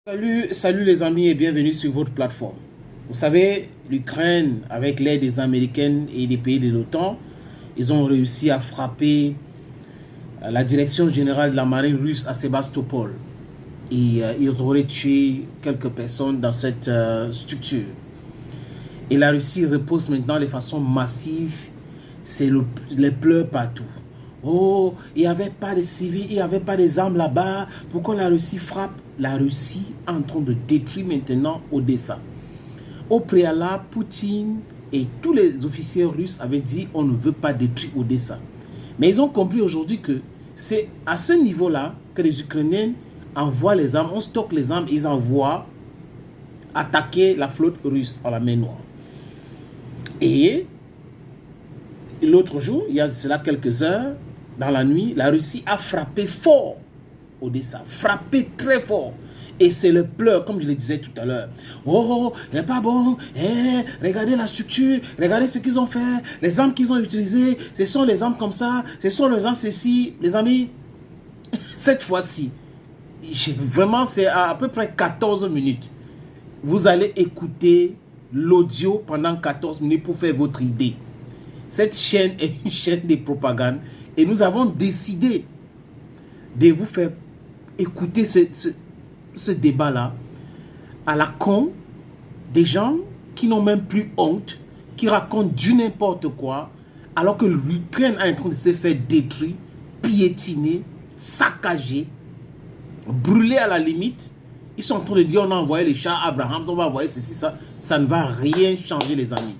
Salut les amis et bienvenue sur votre plateforme. Vous savez, l'Ukraine, avec l'aide des Américains et des pays de l'OTAN, ils ont réussi à frapper la direction générale de la marine russe à Sébastopol. Et ils auraient tué quelques personnes dans cette structure. Et la Russie repose maintenant de façon massive, c'est les pleurs partout. Oh, il n'y avait pas de civils, il n'y avait pas des armes là-bas. Pourquoi la Russie frappe? La Russie est en train de détruire maintenant Odessa. Au préalable, Poutine et tous les officiers russes avaient dit on ne veut pas détruire Odessa. Mais ils ont compris aujourd'hui que c'est à ce niveau-là que les Ukrainiens envoient les armes, on stocke les armes, ils envoient attaquer la flotte russe à la mer Noire. Et l'autre jour, il y a cela quelques heures, dans la nuit, la Russie a frappé fort Odessa, frappé très fort. Et c'est le pleur, comme je le disais tout à l'heure. Oh, c'est pas bon. Regardez la structure, regardez ce qu'ils ont fait. Les armes qu'ils ont utilisées, ce sont les armes comme ça, ce sont les armes ceci. Les amis, cette fois-ci, vraiment, c'est à peu près 14 minutes. Vous allez écouter l'audio pendant 14 minutes pour faire votre idée. Cette chaîne est une chaîne de propagande et nous avons décidé de vous faire écouter ce débat-là à la con, des gens qui n'ont même plus honte, qui racontent du n'importe quoi, alors que l'Ukraine est en train de se faire détruire, piétiner, saccager, brûler à la limite. Ils sont en train de dire on a envoyé les chars Abraham, on va envoyer ceci, ça. Ça ne va rien changer, les amis.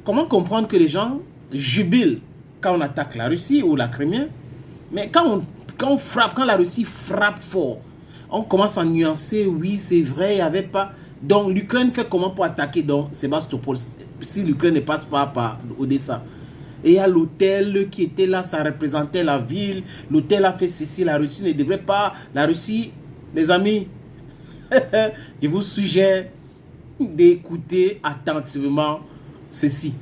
Comment comprendre que les gens jubilent quand on attaque la Russie ou la Crimée, mais quand on frappe, quand la Russie frappe fort, on commence à nuancer, oui, c'est vrai, il n'y avait pas... Donc, l'Ukraine fait comment pour attaquer donc Sébastopol, si l'Ukraine ne passe pas par Odessa? Et il y a l'hôtel qui était là, ça représentait la ville, l'hôtel a fait ceci, la Russie ne devrait pas... La Russie, les amis, je vous suggère d'écouter attentivement ceci.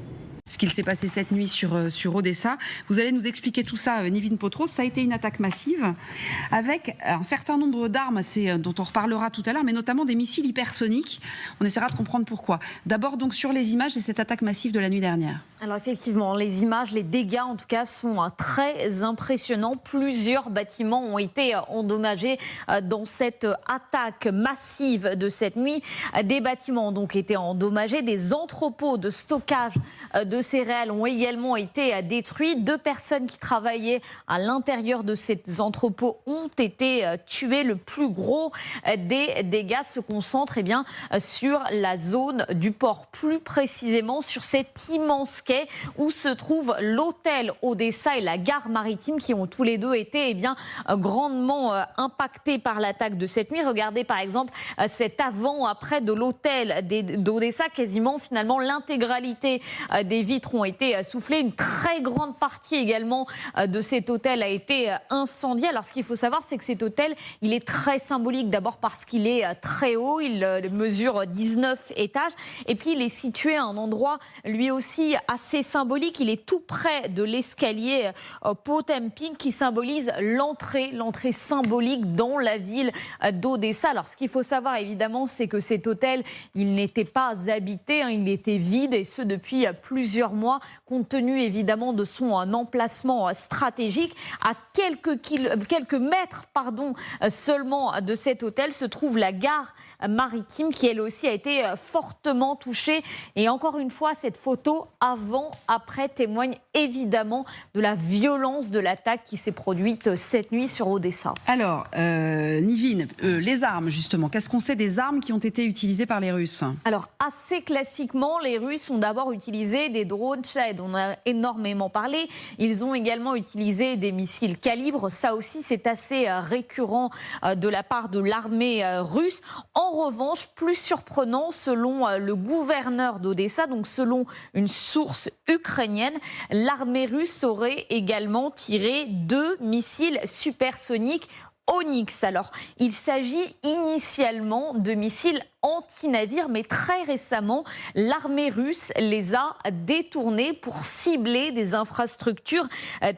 Ce qu'il s'est passé cette nuit sur Odessa. Vous allez nous expliquer tout ça, Nivine Potros. Ça a été une attaque massive avec un certain nombre d'armes, dont on reparlera tout à l'heure, mais notamment des missiles hypersoniques. On essaiera de comprendre pourquoi. D'abord, donc, sur les images de cette attaque massive de la nuit dernière. Alors effectivement, les images, les dégâts en tout cas sont très impressionnants. Plusieurs bâtiments ont été endommagés dans cette attaque massive de cette nuit. Des bâtiments ont donc été endommagés, des entrepôts de stockage de céréales ont également été détruits. 2 personnes qui travaillaient à l'intérieur de ces entrepôts ont été tuées. Le plus gros des dégâts se concentre sur la zone du port, plus précisément sur cet immense quai où se trouve l'hôtel Odessa et la gare maritime qui ont tous les deux été grandement impactés par l'attaque de cette nuit. Regardez par exemple cet avant-après de l'hôtel d'Odessa, quasiment finalement l'intégralité des vitres ont été soufflées. Une très grande partie également de cet hôtel a été incendiée. Alors ce qu'il faut savoir, c'est que cet hôtel, il est très symbolique, d'abord parce qu'il est très haut, il mesure 19 étages et puis il est situé à un endroit lui aussi assez symbolique. Il est tout près de l'escalier Potemkin qui symbolise l'entrée symbolique dans la ville d'Odessa. Alors ce qu'il faut savoir évidemment, c'est que cet hôtel, il n'était pas habité, il était vide et ce depuis plusieurs mois, compte tenu évidemment de son emplacement stratégique. À quelques mètres seulement de cet hôtel se trouve la gare maritime qui elle aussi a été fortement touchée. Et encore une fois, cette photo avant-après témoigne évidemment de la violence de l'attaque qui s'est produite cette nuit sur Odessa. Alors, Nivine, les armes justement, qu'est-ce qu'on sait des armes qui ont été utilisées par les Russes? Alors, assez classiquement, les Russes ont d'abord utilisé des drones Shahed, on a énormément parlé. Ils ont également utilisé des missiles calibre, ça aussi c'est assez récurrent de la part de l'armée russe. En revanche, plus surprenant, selon le gouverneur d'Odessa, donc selon une source ukrainienne, l'armée russe aurait également tiré 2 missiles supersoniques Onyx. Alors, il s'agit initialement de missiles anti-navires, mais très récemment, l'armée russe les a détournés pour cibler des infrastructures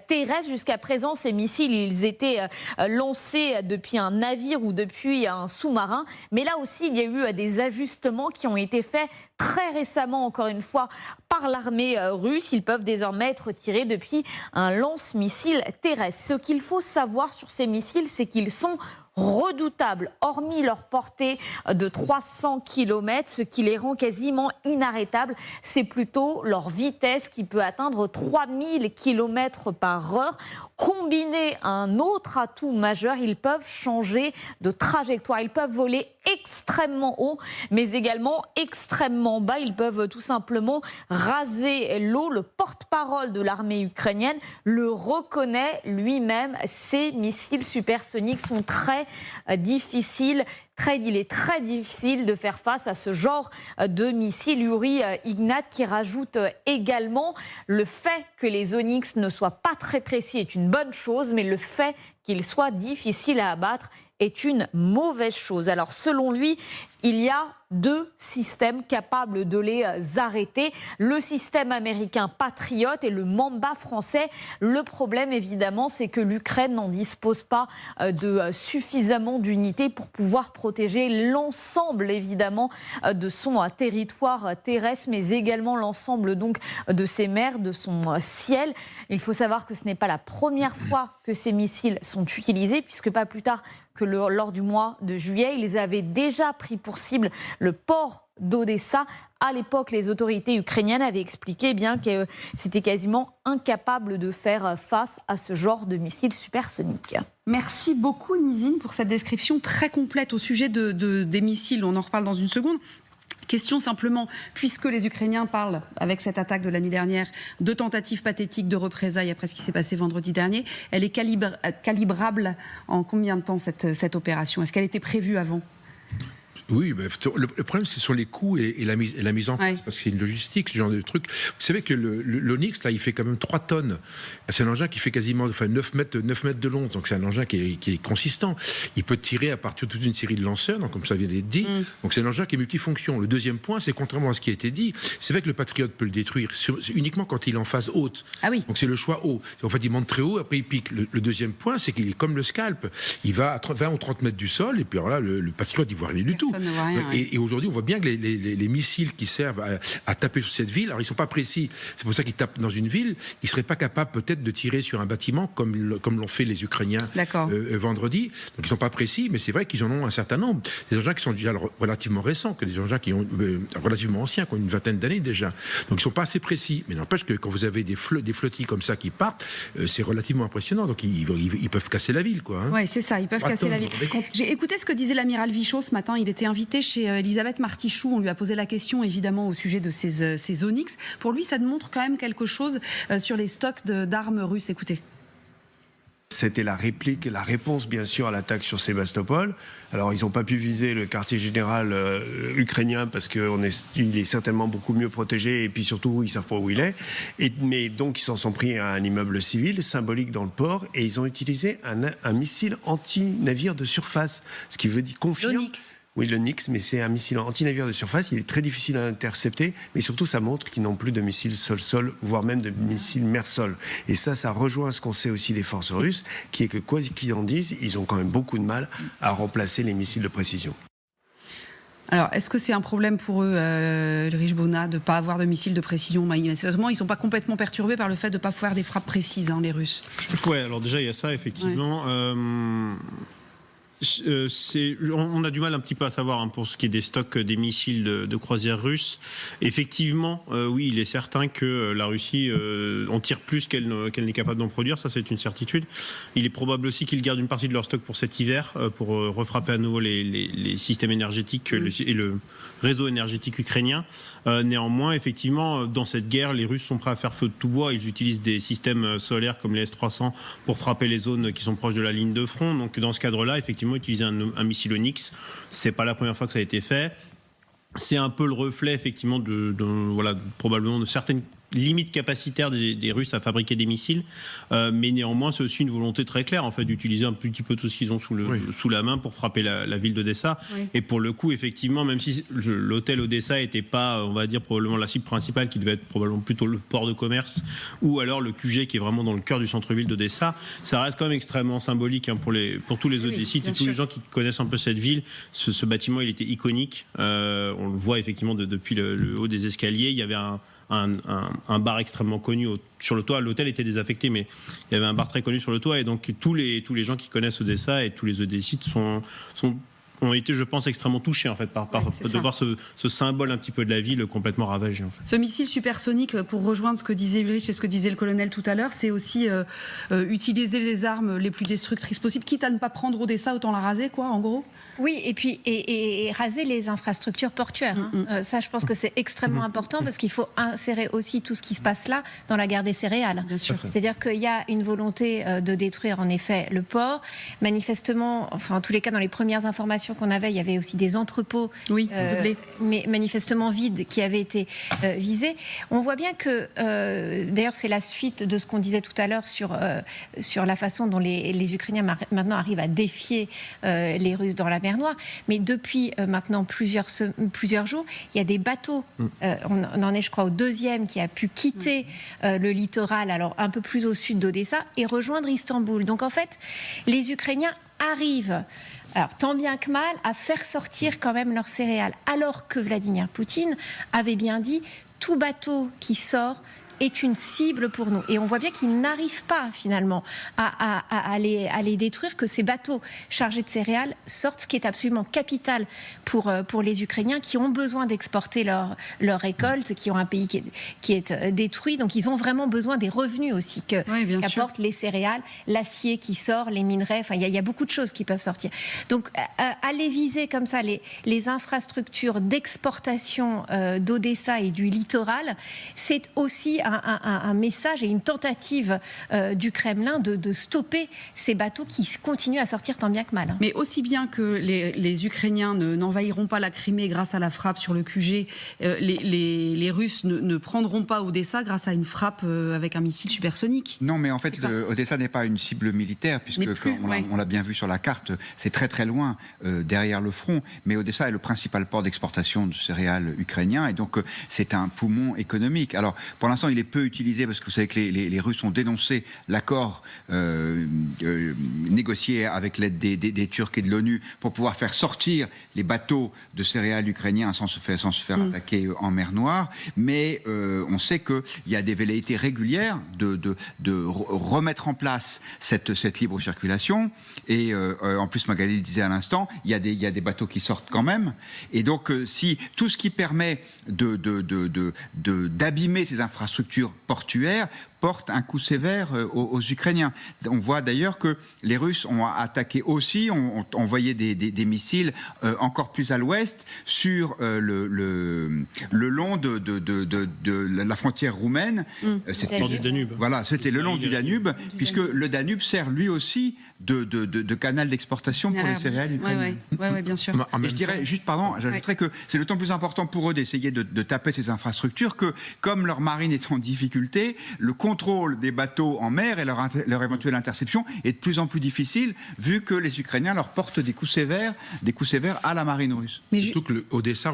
terrestres. Jusqu'à présent, ces missiles, ils étaient lancés depuis un navire ou depuis un sous-marin. Mais là aussi, il y a eu des ajustements qui ont été faits très récemment, encore une fois, par l'armée russe. Ils peuvent désormais être tirés depuis un lance-missile terrestre. Ce qu'il faut savoir sur ces missiles, c'est qu'ils sont redoutables, hormis leur portée de 300 km, ce qui les rend quasiment inarrêtables. C'est plutôt leur vitesse qui peut atteindre 3000 km par heure. Combiné à un autre atout majeur, ils peuvent changer de trajectoire. Ils peuvent voler extrêmement haut, mais également extrêmement bas. Ils peuvent tout simplement raser l'eau. Le porte-parole de l'armée ukrainienne le reconnaît lui-même. Ces missiles supersoniques sont très difficiles. Il est très difficile de faire face à ce genre de missiles. Yuri Ignat qui rajoute également le fait que les Onyx ne soient pas très précis est une bonne chose, mais le fait qu'ils soient difficiles à abattre est une mauvaise chose. Alors selon lui, il y a 2 systèmes capables de les arrêter. Le système américain Patriot et le Mamba français. Le problème évidemment, c'est que l'Ukraine n'en dispose pas de suffisamment d'unités pour pouvoir protéger l'ensemble évidemment de son territoire terrestre, mais également l'ensemble donc de ses mers, de son ciel. Il faut savoir que ce n'est pas la première fois que ces missiles sont utilisés, puisque pas plus tard que lors du mois de juillet, ils avaient déjà pris pour cible le port d'Odessa. À l'époque, les autorités ukrainiennes avaient expliqué bien que c'était quasiment incapable de faire face à ce genre de missiles supersoniques. Merci beaucoup Nivine pour cette description très complète au sujet des missiles. On en reparle dans une seconde. Question simplement, puisque les Ukrainiens parlent, avec cette attaque de la nuit dernière, de tentatives pathétiques de représailles après ce qui s'est passé vendredi dernier, elle est calibrable en combien de temps cette opération? Est-ce qu'elle était prévue avant? Oui, mais le problème, c'est sur les coûts et la mise en place, parce que c'est une logistique, ce genre de truc. Vous savez que l'Onyx, là, il fait quand même 3 tonnes. C'est un engin qui fait quasiment 9 mètres de long, donc c'est un engin qui est consistant. Il peut tirer à partir de toute une série de lanceurs, donc comme ça vient d'être dit. Donc c'est un engin qui est multifonction. Le deuxième point, c'est contrairement à ce qui a été dit, c'est vrai que le Patriot peut le détruire uniquement quand il est en phase haute. Ah oui. Donc c'est le choix haut. En fait, il monte très haut, après il pique. Le deuxième point, c'est qu'il est comme le Scalp. Il va à 20 ou 30 mètres du sol, et puis alors là, le Patriot, il ne voit rien du tout. Rien, et aujourd'hui, on voit bien que les missiles qui servent à taper sur cette ville, alors ils ne sont pas précis. C'est pour ça qu'ils tapent dans une ville. Ils ne seraient pas capables peut-être de tirer sur un bâtiment comme l'ont fait les Ukrainiens vendredi. Donc ils ne sont pas précis, mais c'est vrai qu'ils en ont un certain nombre. Des engins qui sont déjà relativement récents, que des engins qui ont relativement anciens, qui ont une vingtaine d'années déjà. Donc ils ne sont pas assez précis. Mais n'empêche que quand vous avez des flottilles comme ça qui partent, c'est relativement impressionnant. Donc ils peuvent casser la ville, quoi. Oui, c'est ça, ils peuvent casser la ville. J'ai écouté ce que disait l'amiral Vichot ce matin. Il était invité chez Elisabeth Martichoux. On lui a posé la question, évidemment, au sujet de ces Onyx. Pour lui, ça montre quand même quelque chose sur les stocks d'armes russes. Écoutez. C'était la réponse bien sûr à l'attaque sur Sébastopol. Alors ils n'ont pas pu viser le quartier général ukrainien parce qu'il est certainement beaucoup mieux protégé et puis surtout ils ne savent pas où il est. Mais donc ils s'en sont pris à un immeuble civil symbolique dans le port et ils ont utilisé un missile anti-navire de surface, ce qui veut dire confirme. L'Onyx. Oui, le Nyx, mais c'est un missile anti-navire de surface. Il est très difficile à intercepter, mais surtout, ça montre qu'ils n'ont plus de missiles sol-sol, voire même de missiles mer-sol. Et ça rejoint ce qu'on sait aussi des forces russes, qui est que, quoi qu'ils en disent, ils ont quand même beaucoup de mal à remplacer les missiles de précision. Alors, est-ce que c'est un problème pour eux, Ulrich Bonnat, de ne pas avoir de missiles de précision? Ils ne sont pas complètement perturbés par le fait de ne pas faire des frappes précises, les Russes. Oui, alors déjà, il y a ça, effectivement. Ouais. On a du mal un petit peu à savoir pour ce qui est des stocks des missiles de croisière russes. Effectivement, oui, il est certain que la Russie en tire plus qu'elle n'est capable d'en produire, ça c'est une certitude. Il est probable aussi qu'ils gardent une partie de leur stock pour cet hiver, pour refrapper à nouveau les systèmes énergétiques et le réseau énergétique ukrainien. Néanmoins, effectivement, dans cette guerre, les Russes sont prêts à faire feu de tout bois. Ils utilisent des systèmes solaires comme les S-300 pour frapper les zones qui sont proches de la ligne de front. Donc dans ce cadre-là, effectivement, utiliser un missile Onyx, c'est pas la première fois que ça a été fait. C'est un peu le reflet, effectivement, probablement de certaines limite capacitaire des Russes à fabriquer des missiles, mais néanmoins c'est aussi une volonté très claire en fait d'utiliser un petit peu tout ce qu'ils ont sous la main pour frapper la ville d'Odessa. Oui. Et pour le coup, effectivement, même si l'hôtel Odessa n'était pas, on va dire, probablement la cible principale, qui devait être probablement plutôt le port de commerce ou alors le QG qui est vraiment dans le cœur du centre-ville d'Odessa, ça reste quand même extrêmement symbolique pour tous les Odessites et tous les gens qui connaissent un peu cette ville. Ce bâtiment, il était iconique. On le voit effectivement depuis le haut des escaliers. Il y avait un bar extrêmement connu sur le toit. L'hôtel était désaffecté, mais il y avait un bar très connu sur le toit. Et donc tous les gens qui connaissent Odessa et tous les Odessites ont été, je pense, extrêmement touchés en fait de voir ce symbole un petit peu de la ville complètement ravagé. En fait. Ce missile supersonique, pour rejoindre ce que disait Ulrich et ce que disait le colonel tout à l'heure, c'est aussi utiliser les armes les plus destructrices possibles, quitte à ne pas prendre Odessa, autant la raser, quoi, en gros. Oui, et puis et raser les infrastructures portuaires. Ça, je pense que c'est extrêmement important parce qu'il faut insérer aussi tout ce qui se passe là dans la guerre des céréales. C'est-à-dire qu'il y a une volonté de détruire en effet le port. Manifestement, enfin en tous les cas dans les premières informations qu'on avait, il y avait aussi des entrepôts, mais manifestement vides, qui avaient été visés. On voit bien que, d'ailleurs, c'est la suite de ce qu'on disait tout à l'heure sur la façon dont les Ukrainiens maintenant arrivent à défier les Russes dans la mer Noire, mais depuis maintenant plusieurs jours, il y a des bateaux, on en est je crois au 2e qui a pu quitter le littoral, alors un peu plus au sud d'Odessa, et rejoindre Istanbul. Donc en fait, les Ukrainiens arrivent, alors tant bien que mal, à faire sortir quand même leurs céréales, alors que Vladimir Poutine avait bien dit tout bateau qui sort est une cible pour nous. Et on voit bien qu'ils n'arrivent pas finalement à les détruire, que ces bateaux chargés de céréales sortent, ce qui est absolument capital pour les Ukrainiens qui ont besoin d'exporter leur récolte, qui ont un pays qui est détruit. Donc ils ont vraiment besoin des revenus aussi qu'apportent les céréales, l'acier qui sort, les minerais. Enfin, il y a beaucoup de choses qui peuvent sortir. Donc aller viser comme ça les infrastructures d'exportation d'Odessa et du littoral, c'est aussi un message et une tentative du Kremlin de stopper ces bateaux qui continuent à sortir tant bien que mal. Mais aussi bien que les Ukrainiens n'envahiront pas la Crimée grâce à la frappe sur le QG, les Russes ne prendront pas Odessa grâce à une frappe avec un missile supersonique. Non, mais en fait, Odessa n'est pas une cible militaire, puisque on l'a bien vu sur la carte, c'est très très loin derrière le front. Mais Odessa est le principal port d'exportation de céréales ukrainien, et donc c'est un poumon économique. Alors, pour l'instant, il est peu utilisé parce que vous savez que les Russes ont dénoncé l'accord négocié avec l'aide des Turcs et de l'ONU pour pouvoir faire sortir les bateaux de céréales ukrainiens sans se faire attaquer en mer Noire. Mais on sait qu'il y a des velléités régulières de remettre en place cette libre circulation. Et en plus, Magali le disait à l'instant, il y a des bateaux qui sortent quand même. Et donc, si tout ce qui permet d'abîmer ces infrastructures portuaires porte un coup sévère aux Ukrainiens. On voit d'ailleurs que les Russes ont attaqué aussi, ont envoyé des missiles encore plus à l'ouest sur le long de la frontière roumaine. C'était du Danube. Voilà, c'était le long du Danube, puisque le Danube sert lui aussi de canal d'exportation pour les céréales ukrainiennes. Oui, bien sûr. Et je dirais juste, j'ajouterais que c'est d'autant plus important pour eux d'essayer de taper ces infrastructures que, comme leur marine est en difficulté, le contrôle des bateaux en mer et leur éventuelle interception est de plus en plus difficile, vu que les Ukrainiens leur portent des coups sévères à la marine russe. Mais surtout que Odessa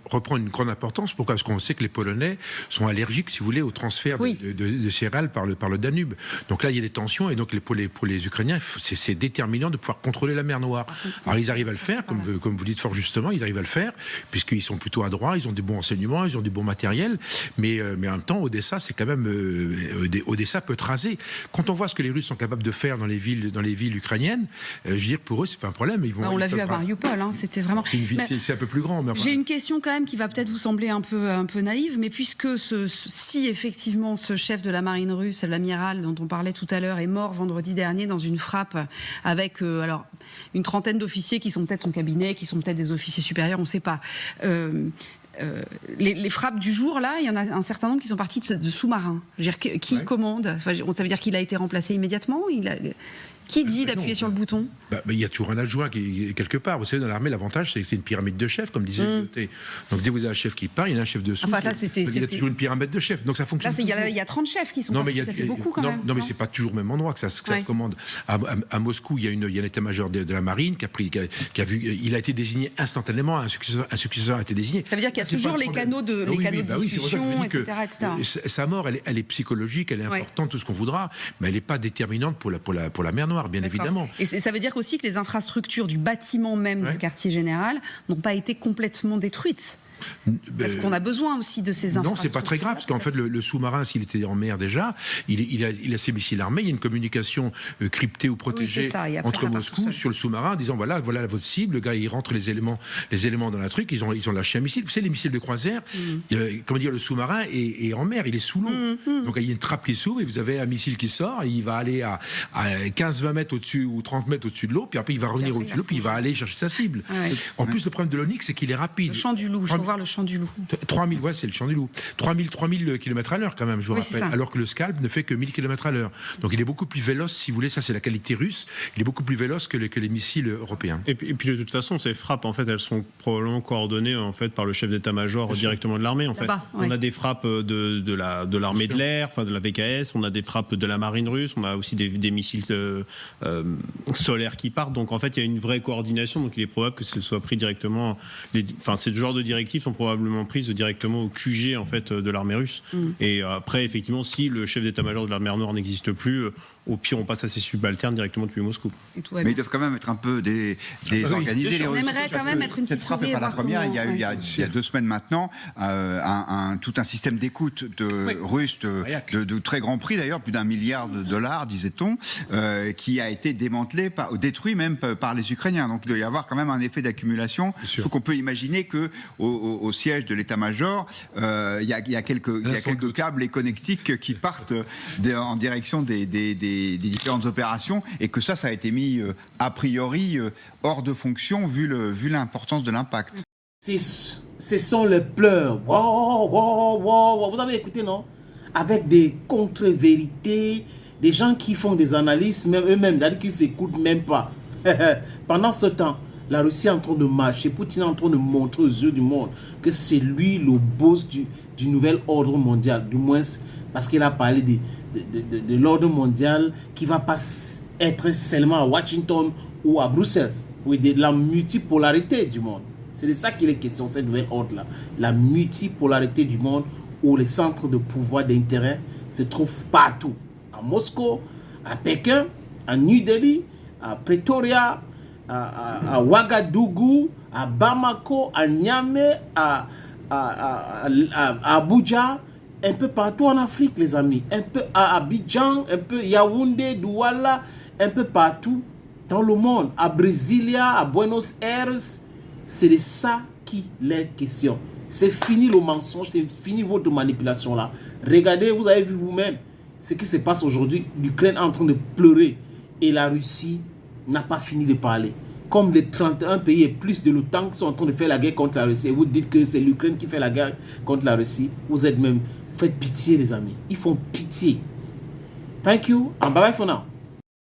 reprend une grande importance. Pourquoi ? Parce qu'on sait que les Polonais sont allergiques, si vous voulez, au transfert de céréales par le Danube. Donc là, il y a des tensions, et donc pour les Ukrainiens, c'est déterminant de pouvoir contrôler la mer Noire. Alors ils arrivent à le faire, comme vous dites fort justement, ils arrivent à le faire, puisqu'ils sont plutôt adroits, ils ont des bons renseignements, ils ont du bon matériel, mais en même temps, Odessa, c'est quand même... Odessa peut être rasé. Quand on voit ce que les Russes sont capables de faire dans les villes ukrainiennes, je veux dire, pour eux, c'est pas un problème. On l'a vu à Mariupol, c'était vraiment... C'est un peu plus grand. Mais enfin... J'ai une question quand même qui va peut-être vous sembler un peu naïve, mais puisque si effectivement ce chef de la marine russe, l'amiral dont on parlait tout à l'heure, est mort vendredi dernier dans une frappe avec une trentaine d'officiers qui sont peut-être son cabinet, qui sont peut-être des officiers supérieurs, on ne sait pas. les frappes du jour, là, il y en a un certain nombre qui sont partis de sous-marins. Qui commande? Ça veut dire qu'il a été remplacé immédiatement? Qui dit d'appuyer sur le bouton? Il y a toujours un adjoint qui est quelque part. Vous savez, dans l'armée, l'avantage, c'est que c'est une pyramide de chefs, comme disait Lyoté. Donc, dès que vous avez un chef qui part, il y a un chef dessous. Enfin, là, il y a toujours une pyramide de chefs. Donc, ça fonctionne. Là, il y a 30 chefs qui sont partis. Ça fait beaucoup, quand même. Non, mais c'est pas toujours au même endroit que ça se commande. À Moscou, il y a un état-major de la marine qui a vu. Il a été désigné instantanément. Un successeur a été désigné. Ça veut dire qu'il y a toujours les canaux de discussion, etc. Sa mort, elle est psychologique, elle est importante, tout ce qu'on voudra, mais elle n'est pas déterminante pour la mer Noire, bien évidemment. Et ça veut dire aussi que les infrastructures du bâtiment même du quartier général n'ont pas été complètement détruites. Parce qu'on a besoin aussi de ces infrastructures. Non, c'est pas très grave, parce qu'en fait, le sous-marin, s'il était en mer déjà, il a ses missiles armés, il y a une communication cryptée ou protégée entre Moscou sur le sous-marin, en disant voilà votre cible, le gars, il rentre les éléments dans la truc, ils ont lâché un missile. Vous savez, les missiles de croisière, comment dire, le sous-marin est en mer, il est sous l'eau. Donc, il y a une trappe qui s'ouvre, et vous avez un missile qui sort, et il va aller à 15-20 mètres au-dessus, ou 30 mètres au-dessus de l'eau, puis après, il va revenir au-dessus de l'eau, puis il va aller chercher sa cible. En plus, le problème de l'Onyx, c'est qu'il est rapide. Le champ du loup, voir le champ du loup. 3000, c'est le champ du loup. 3000 km/h quand même, je vous rappelle. Alors que le Scalp ne fait que 1000 km/h. Donc il est beaucoup plus véloce, si vous voulez, ça c'est la qualité russe, il est beaucoup plus véloce que les missiles européens. Et puis de toute façon, ces frappes, en fait, elles sont probablement coordonnées en fait, par le chef d'état-major directement de l'armée. En fait. On a des frappes de l'armée de l'air, enfin de la VKS, on a des frappes de la marine russe, on a aussi des missiles solaires qui partent. Donc en fait, il y a une vraie coordination. Donc il est probable que ce soit pris directement. Ces genres de directives sont probablement prises directement au QG en fait de l'armée russe. Et après, effectivement, si le chef d'état-major de la mer Noire n'existe plus, au pire, on passe à ses subalternes directement depuis Moscou. Mais ils doivent quand même être un peu désorganisés. On aimerait quand même être une petite souris. Cette frappe n'est pas la première. Il y a 2 semaines maintenant, tout un système d'écoute russe de très grand prix, d'ailleurs, plus d'1 milliard de dollars, disait-on, qui a été démantelé, détruit même par les Ukrainiens. Donc il doit y avoir quand même un effet d'accumulation. Il faut qu'on peut imaginer qu'au siège de l'état-major, il y a quelques câbles et connectiques qui partent en direction des différentes opérations, et que ça a été mis a priori hors de fonction vu l'importance de l'impact. Ce sont les pleurs. Vous avez écouté, non? Avec des contre-vérités, des gens qui font des analyses, même eux-mêmes, c'est-à-dire qu'ils ne s'écoutent même pas. Pendant ce temps, la Russie est en train de marcher, Poutine est en train de montrer aux yeux du monde que c'est lui le boss du nouvel ordre mondial, du moins parce qu'il a parlé de l'ordre mondial qui ne va pas être seulement à Washington ou à Bruxelles, oui, de la multipolarité du monde. C'est de ça qu'il est question, cette nouvelle ordre-là. La multipolarité du monde où les centres de pouvoir d'intérêt se trouvent partout. À Moscou, à Pékin, à New Delhi, à Pretoria, à Ouagadougou, à Bamako, à Niamey, à Abuja, un peu partout en Afrique, les amis, un peu à Abidjan, un peu Yaoundé, Douala, un peu partout dans le monde, à Brasilia, à Buenos Aires. C'est de ça qu'il est question. C'est fini le mensonge, c'est fini votre manipulation là. Regardez, vous avez vu vous-même ce qui se passe aujourd'hui. L'Ukraine est en train de pleurer et la Russie n'a pas fini de parler. Comme les 31 pays et plus de l'OTAN qui sont en train de faire la guerre contre la Russie, et vous dites que c'est l'Ukraine qui fait la guerre contre la Russie, vous êtes même... Faites pitié, les amis. Ils font pitié. Thank you and bye bye for now.